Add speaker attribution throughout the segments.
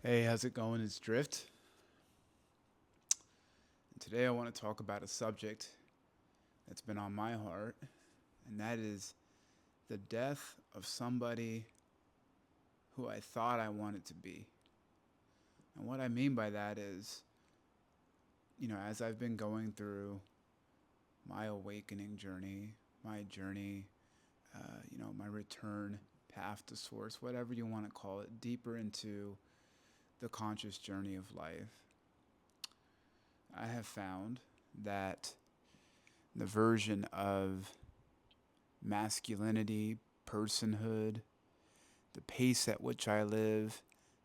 Speaker 1: Hey, how's it going? It's Drift. And today I want to talk about a subject that's been on my heart, and that is the death of somebody who I thought I wanted to be. And what I mean by that is, as I've been going through my awakening journey, my journey, my return path to source, whatever you want to call it, deeper into the conscious journey of life, I have found that the version of masculinity, personhood, the pace at which I live,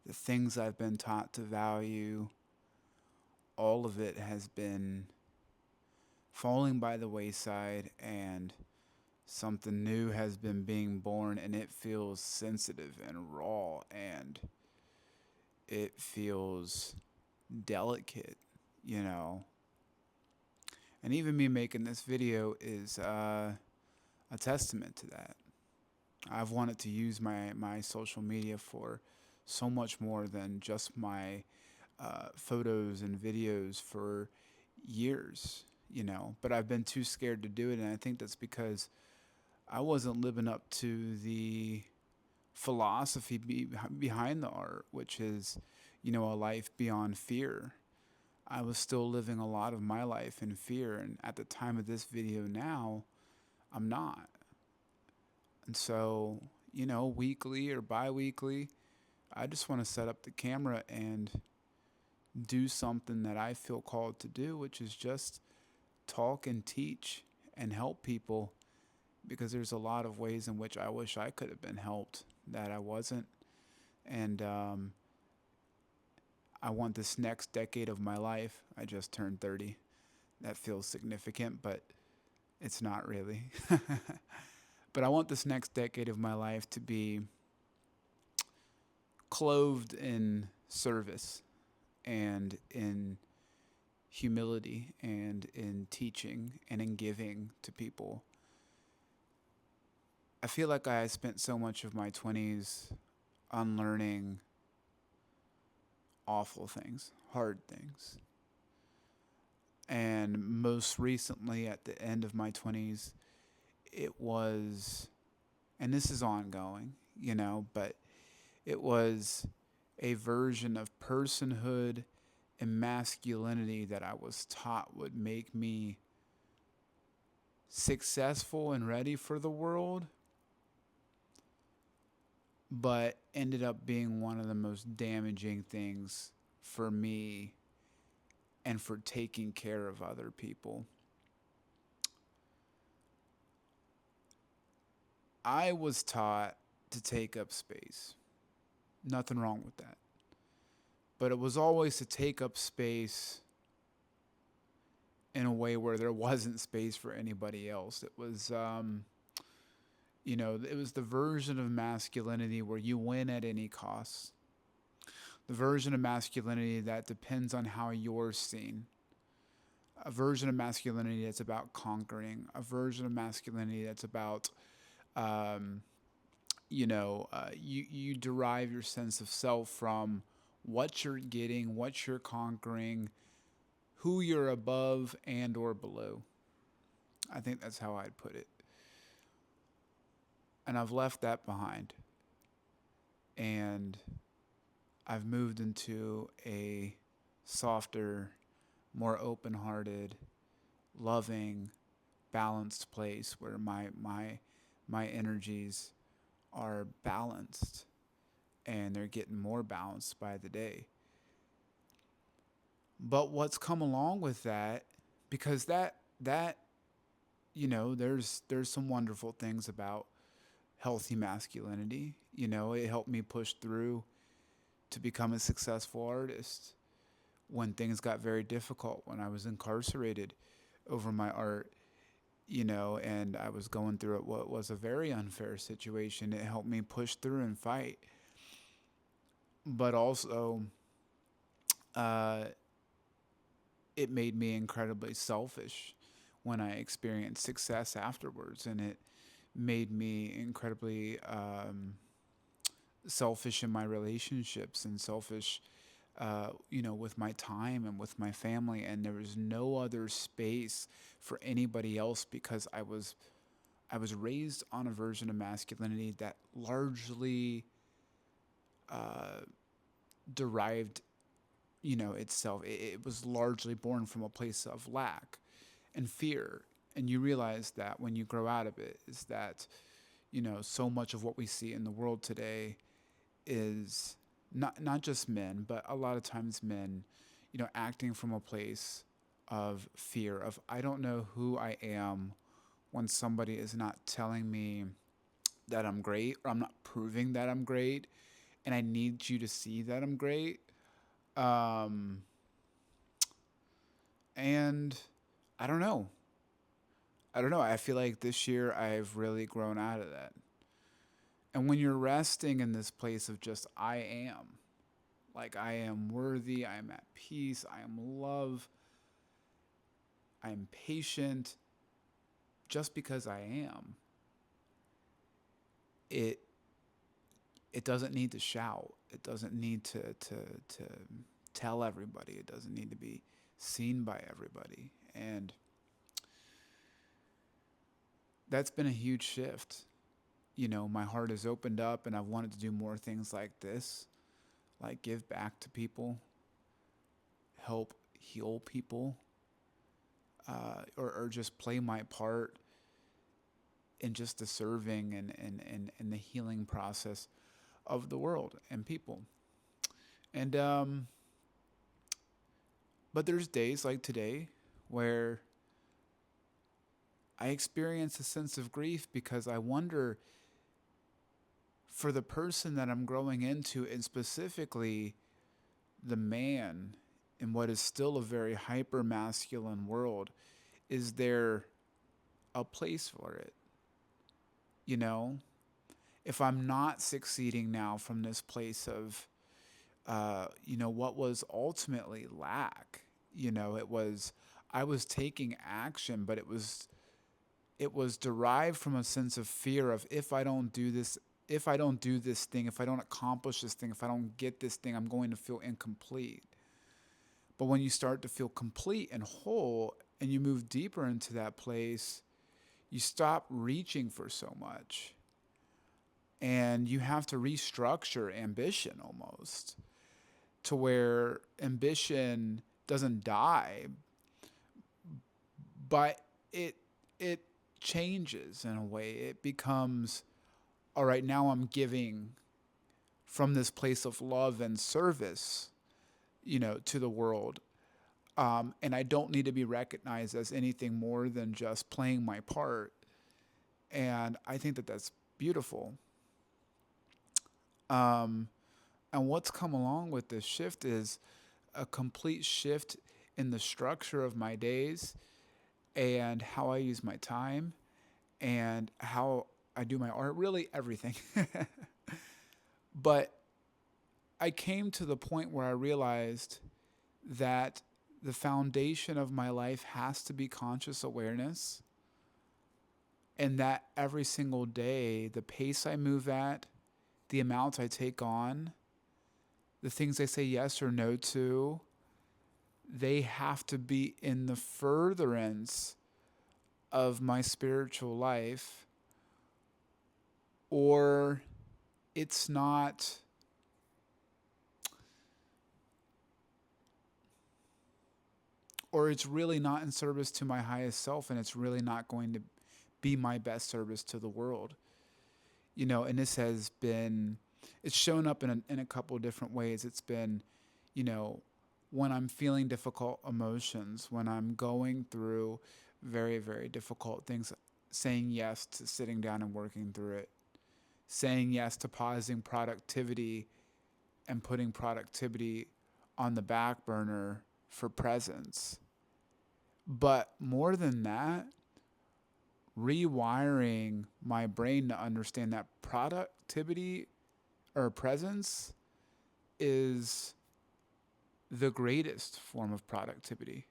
Speaker 1: the things I've been taught to value, all of it has been falling by the wayside, and something new has been being born, and it feels sensitive and raw, and it feels delicate, you know. And even me making this video is a testament to that. I've wanted to use my social media for so much more than just my photos and videos for years. But I've been too scared to do it, and I think that's because I wasn't living up to the philosophy behind the art, which is, a life beyond fear. I was still living a lot of my life in fear, and at the time of this video now, I'm not. And so, weekly or bi weekly, I just want to set up the camera and do something that I feel called to do, which is just talk and teach and help people because there's a lot of ways in which I wish I could have been helped that I wasn't. And I want this next decade of my life. I just turned 30. That feels significant, but it's not really. But I want this next decade of my life to be clothed in service and in humility and in teaching and in giving to people. I feel like I spent so much of my 20s unlearning awful things, hard things. And most recently, at the end of my 20s, it was, and this is ongoing, but it was a version of personhood and masculinity that I was taught would make me successful and ready for the world, but ended up being one of the most damaging things for me and for taking care of other people. I was taught to take up space. Nothing wrong with that. But it was always to take up space in a way where there wasn't space for anybody else. It was the version of masculinity where you win at any cost. The version of masculinity that depends on how you're seen. A version of masculinity that's about conquering. A version of masculinity that's about, you derive your sense of self from what you're getting, what you're conquering, who you're above and or below. I think that's how I'd put it. And I've left that behind. And I've moved into a softer, more open-hearted, loving, balanced place where my energies are balanced and they're getting more balanced by the day. But what's come along with that, because there's some wonderful things about healthy masculinity. It helped me push through to become a successful artist when things got very difficult, when I was incarcerated over my art, and I was going through what was a very unfair situation. It helped me push through and fight. But also, uh, it made me incredibly selfish when I experienced success afterwards, and it made me incredibly selfish in my relationships and selfish, with my time and with my family. And there was no other space for anybody else because I was raised on a version of masculinity that largely uh, derived, itself. It was largely born from a place of lack and fear. And you realize that when you grow out of it, is that, so much of what we see in the world today is not just men, but a lot of times men, acting from a place of fear of I don't know who I am when somebody is not telling me that I'm great or I'm not proving that I'm great and I need you to see that I'm great. Um, and I don't know. I don't know. I feel like this year I've really grown out of that. And when you're resting in this place of just I am, like I am worthy, I am at peace, I am love, I am patient, just because I am, it it doesn't need to shout. It doesn't need to tell everybody. It doesn't need to be seen by everybody. And that's been a huge shift. My heart has opened up and I've wanted to do more things like this, like give back to people, help heal people, or just play my part in just the serving and the healing process of the world and people. And but there's days like today where I experience a sense of grief because I wonder for the person that I'm growing into, and specifically the man in what is still a very hyper masculine world, is there a place for it? You know, if I'm not succeeding now from this place of, what was ultimately lack, it was, I was taking action, but it was derived from a sense of fear of if I don't do this thing, if I don't accomplish this thing, if I don't get this thing, I'm going to feel incomplete. But when you start to feel complete and whole and you move deeper into that place, you stop reaching for so much. And you have to restructure ambition almost to where ambition doesn't die, but it changes in a way. It becomes, all right, now I'm giving from this place of love and service, to the world. And I don't need to be recognized as anything more than just playing my part. And I think that that's beautiful. Um, and what's come along with this shift is a complete shift in the structure of my days and how I use my time and how I do my art, really everything. But I came to the point where I realized that the foundation of my life has to be conscious awareness, and that every single day, the pace I move at, the amounts I take on, the things I say yes or no to, they have to be in the furtherance of my spiritual life, or it's not, or it's really not in service to my highest self, and it's really not going to be my best service to the world. And this has been, it's shown up in a couple of different ways. It's been, you know, when I'm feeling difficult emotions, when I'm going through very, very difficult things, saying yes to sitting down and working through it, saying yes to pausing productivity and putting productivity on the back burner for presence. But more than that, rewiring my brain to understand that productivity or presence is the greatest form of productivity.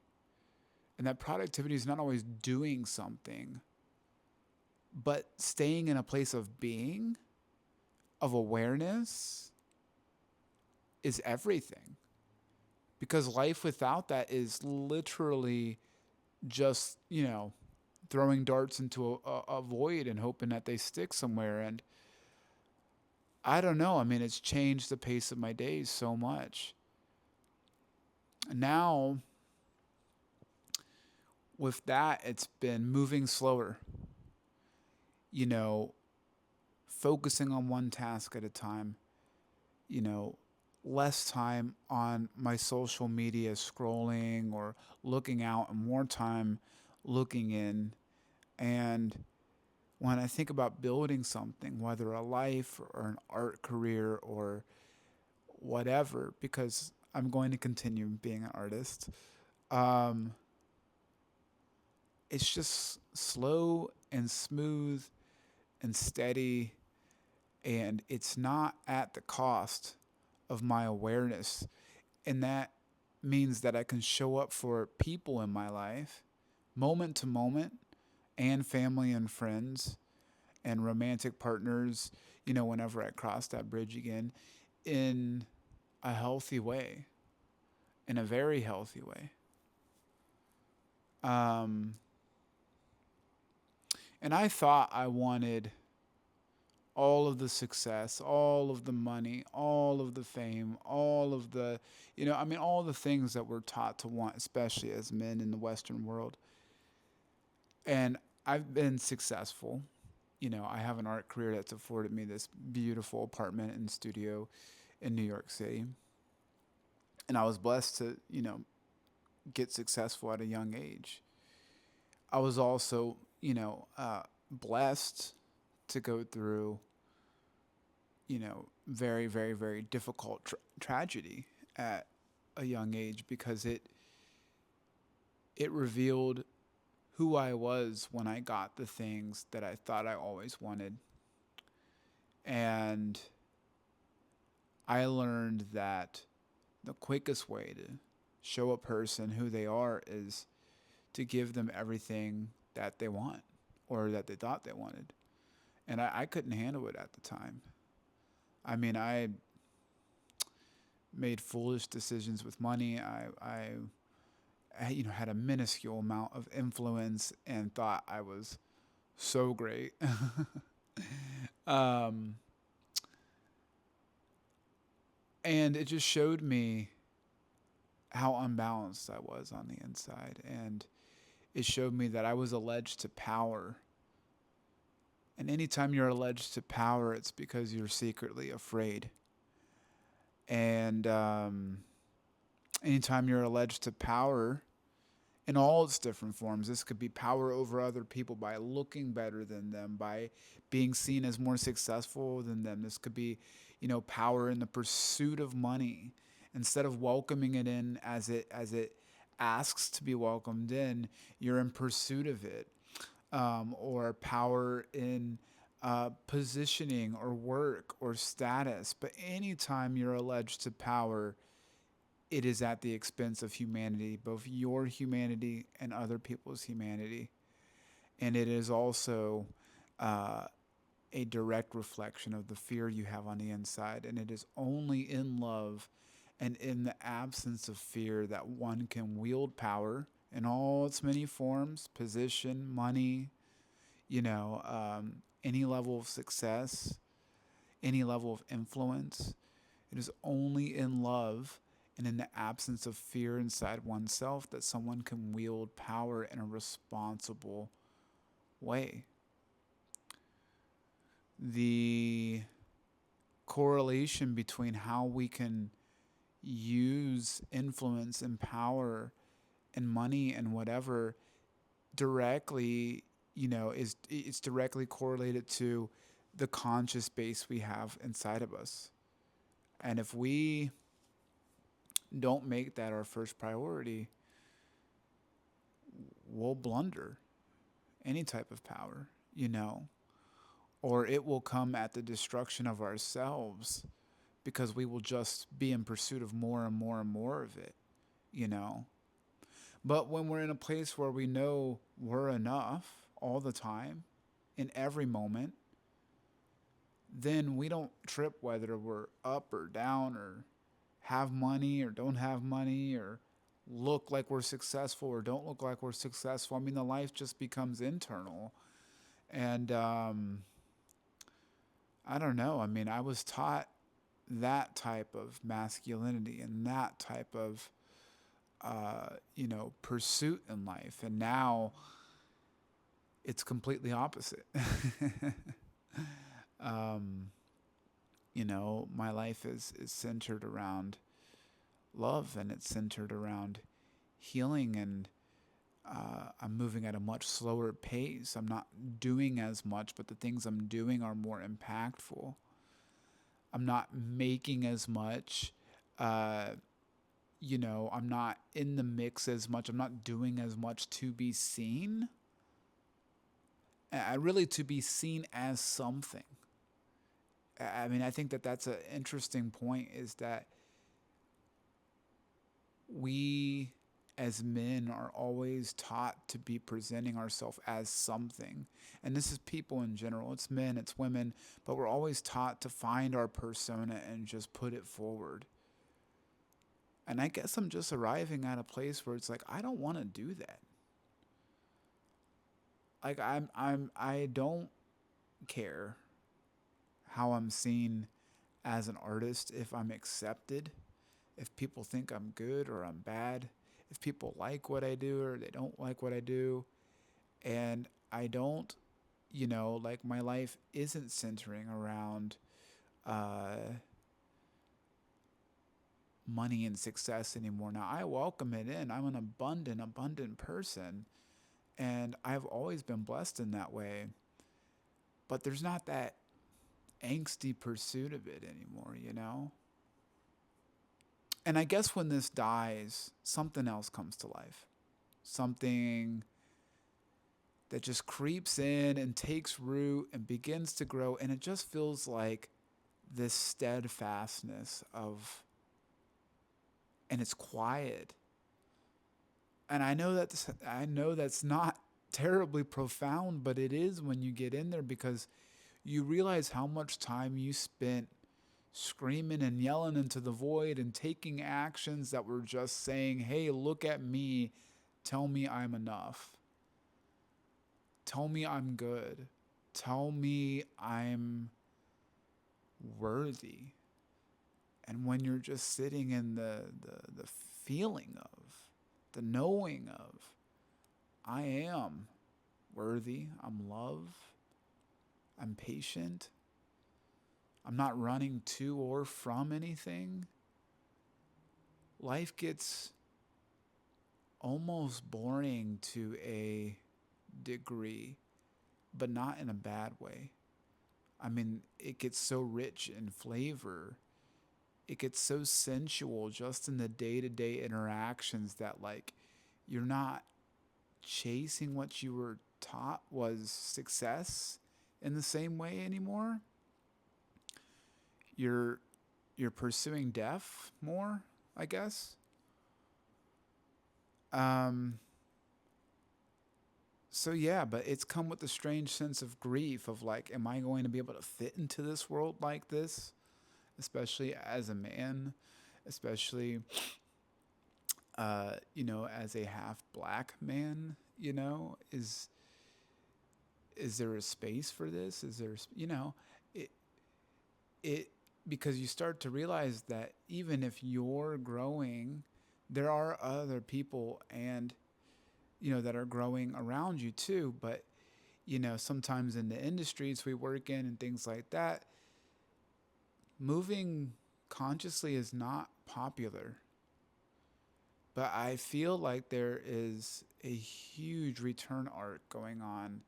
Speaker 1: And that productivity is not always doing something, but staying in a place of being of awareness is everything. Because life without that is literally just, throwing darts into a void and hoping that they stick somewhere. And I don't know. I mean, it's changed the pace of my days so much. Now, with that, it's been moving slower, you know, focusing on one task at a time, you know, less time on my social media scrolling or looking out and more time looking in. And when I think about building something, whether a life or an art career or whatever, because I'm going to continue being an artist, um, it's just slow and smooth and steady, and it's not at the cost of my awareness. And that means that I can show up for people in my life, moment to moment, and family and friends and romantic partners, whenever I cross that bridge again, in a healthy way, in a very healthy way. Um, and I thought I wanted all of the success, all of the money, all of the fame, all of the, all the things that we're taught to want, especially as men in the Western world. And I've been successful. I have an art career that's afforded me this beautiful apartment and studio in New York City. And I was blessed to, get successful at a young age. I was also, blessed to go through, very, very, very difficult tragedy at a young age because it revealed who I was when I got the things that I thought I always wanted. And I learned that the quickest way to show a person who they are is to give them everything that they want or that they thought they wanted. And I couldn't handle it at the time. I mean, I made foolish decisions with money. I had a minuscule amount of influence and thought I was so great. um, and it just showed me how unbalanced I was on the inside. And it showed me that I was alleged to power. And anytime you're alleged to power, it's because you're secretly afraid. And anytime you're alleged to power, in all its different forms, this could be power over other people by looking better than them, by being seen as more successful than them. This could be, power in the pursuit of money. Instead of welcoming it in as it asks to be welcomed in, you're in pursuit of it. Or power in positioning or work or status. But anytime you're alleged to power, it is at the expense of humanity, both your humanity and other people's humanity. And it is also uh, a direct reflection of the fear you have on the inside. And it is only in love and in the absence of fear that one can wield power in all its many forms: position, money, any level of success, any level of influence. It is only in love and in the absence of fear inside oneself that someone can wield power in a responsible way. The correlation between how we can use influence and power and money and whatever directly, is it's directly correlated to the conscious base we have inside of us. And if we don't make that our first priority, we'll blunder any type of power, or it will come at the destruction of ourselves because we will just be in pursuit of more and more and more of it, you know. But when we're in a place where we know we're enough all the time, in every moment, then we don't trip whether we're up or down or have money or don't have money or look like we're successful or don't look like we're successful. I mean, the life just becomes internal. And I don't know. I mean, I was taught that type of masculinity and that type of, pursuit in life. And now it's completely opposite. um, my life is centered around love and it's centered around healing and I'm moving at a much slower pace. I'm not doing as much, but the things I'm doing are more impactful. I'm not making as much. Uh, I'm not in the mix as much. I'm not doing as much to be seen. I really to be seen as something. I mean, I think that that's an interesting point. Is that we as men are always taught to be presenting ourselves as something. And this is people in general. It's men, it's women, but we're always taught to find our persona and just put it forward. And I guess I'm just arriving at a place where it's like I don't want to do that. Like I don't care how I'm seen as an artist, if I'm accepted, if people think I'm good or I'm bad, if people like what I do or they don't like what I do. And I don't, like my life isn't centering around uh, money and success anymore. Now, I welcome it in. I'm an abundant person. And I've always been blessed in that way. But there's not that angsty pursuit of it anymore. And I guess when this dies, something else comes to life. Something that just creeps in and takes root and begins to grow. And it just feels like this steadfastness of, and it's quiet. And I know that's not terribly profound, but it is when you get in there because you realize how much time you spent screaming and yelling into the void and taking actions that were just saying, hey, look at me, tell me I'm enough. Tell me I'm good. Tell me I'm worthy. And when you're just sitting in the feeling of, the knowing of, I am worthy, I'm loved, I'm patient, I'm not running to or from anything, life gets almost boring to a degree, but not in a bad way. I mean, it gets so rich in flavor. It gets so sensual just in the day to day interactions that, like, you're not chasing what you were taught was success in the same way anymore. You're you're pursuing death more, I guess. Um, so yeah, but it's come with a strange sense of grief of like, am I going to be able to fit into this world like this? Especially as a man, especially as a half black man, is there a space for this? Is there, it it because you start to realize that even if you're growing, there are other people and that are growing around you too, but sometimes in the industries we work in and things like that, moving consciously is not popular. But I feel like there is a huge return arc going on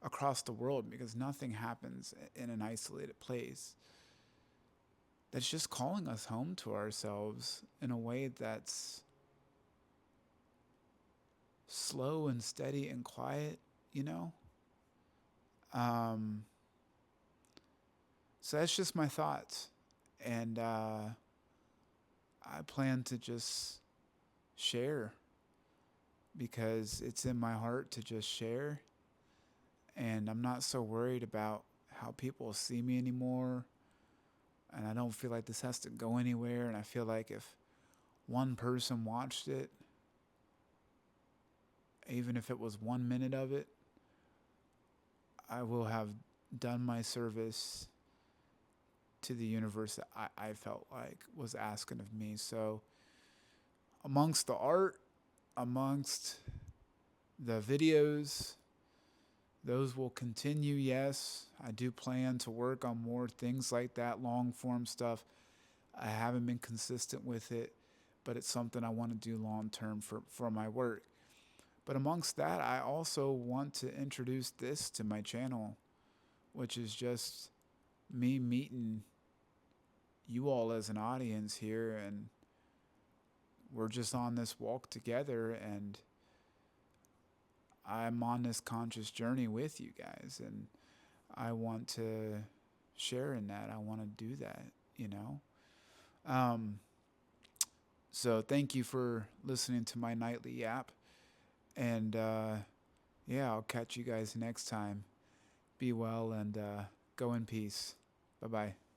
Speaker 1: across the world because nothing happens in an isolated place. That's just calling us home to ourselves in a way that's slow and steady and quiet, you know? Um, so that's just my thoughts. And I plan to just share because it's in my heart to just share. And I'm not so worried about how people see me anymore. And I don't feel like this has to go anywhere. And I feel like if one person watched it, even if it was 1 minute of it, I will have done my service to the universe that I felt like was asking of me. So, amongst the art, amongst the videos, those will continue, yes. I do plan to work on more things like that, long form stuff. I haven't been consistent with it, but it's something I want to do long term for my work. But amongst that, I also want to introduce this to my channel, which is just me meeting you all as an audience here, and we're just on this walk together, and I'm on this conscious journey with you guys, and I want to share in that. I want to do that, you know? Um, so thank you for listening to my nightly yap. And yeah, I'll catch you guys next time. Be well and go in peace. Bye bye.